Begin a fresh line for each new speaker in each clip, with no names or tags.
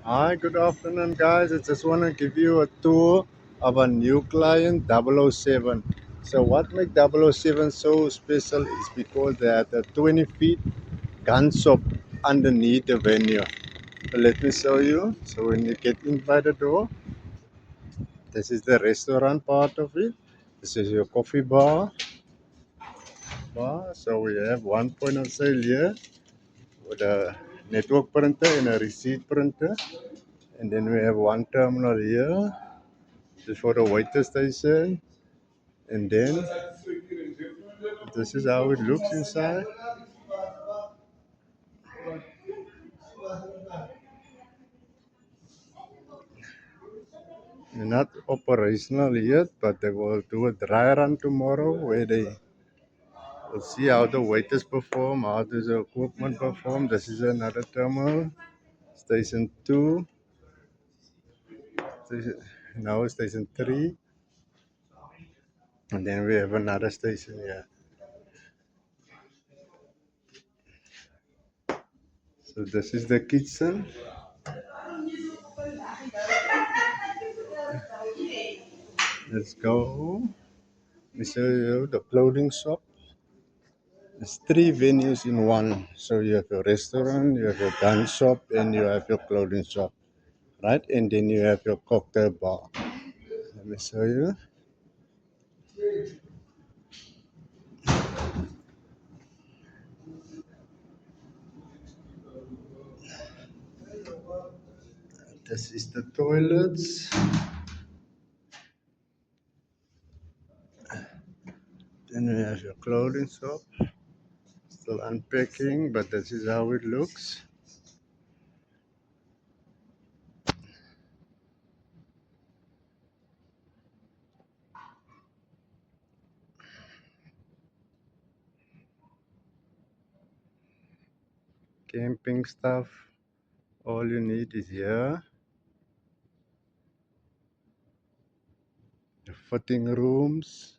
Hi, good afternoon, guys. I just want to give you a tour of a new client, 007. So, what makes 007 so special is because they have a 20 feet gun shop underneath the venue. So let me show you. So, when you get in by the door, this is the restaurant part of it. This is your coffee bar. So, we have one point of sale here with a network printer and a receipt printer. And then we have one terminal here just for the waiter station. And then this is how it looks inside. They're not operational yet, but they will do a dry run tomorrow where they will see how the waiters perform, how does the equipment perform. This is another terminal, station 2, station, now station 3, and then we have another station here. So this is the kitchen. Let's go. Let me show you the clothing shop. There's three venues in one. So you have your restaurant, you have your gun shop, and you have your clothing shop, right? And then you have your cocktail bar. Let me show you. This is the toilets. Then we have your clothing shop. Still unpacking, but this is how it looks. Camping stuff. All you need is here. The fitting rooms.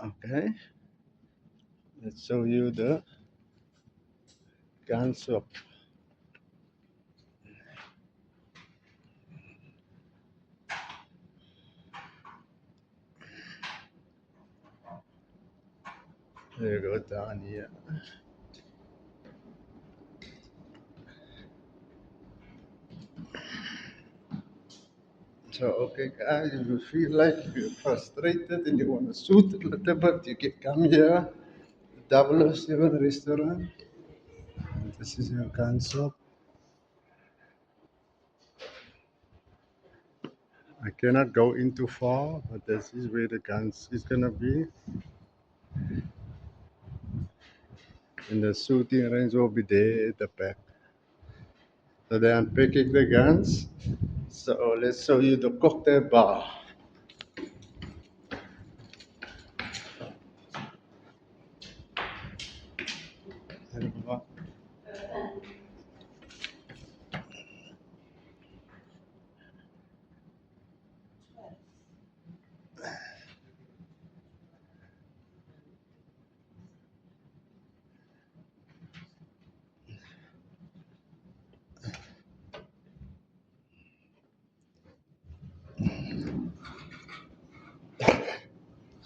Okay. Let's show you the gun shop. There you go down here. So, okay, guys, if you feel like you're frustrated and you want to shoot a little bit, you can come here, 007 restaurant. This is your gun shop. I cannot go in too far, but this is where the guns is gonna be. And the shooting range will be there at the back. So they're unpacking the guns. So let's show you the cocktail bar.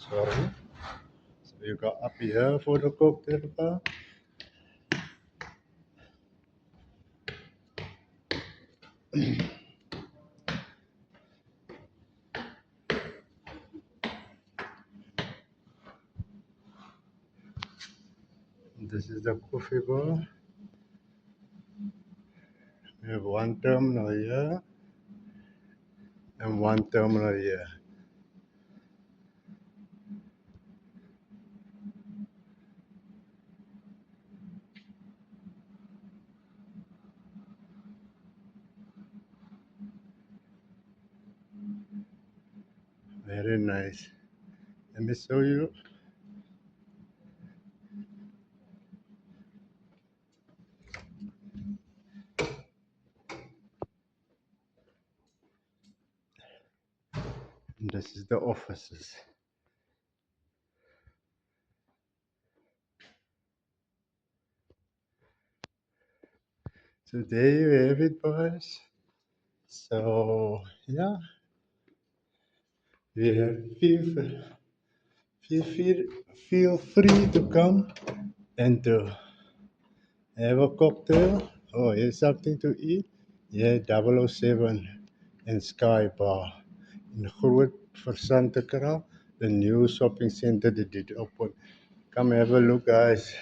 Sorry. So you got up here for the cocktail bar. This is the coffee bar. We have one terminal here and one terminal here. Very nice. Let me show you. This is the offices. So there you have it, boys. So yeah, we have feel, feel free to come and to have a cocktail. Oh, here's something to eat. Yeah, 007 and Sky Bar in Groot Versante Kraal, the new shopping center that did open. Come have a look, guys.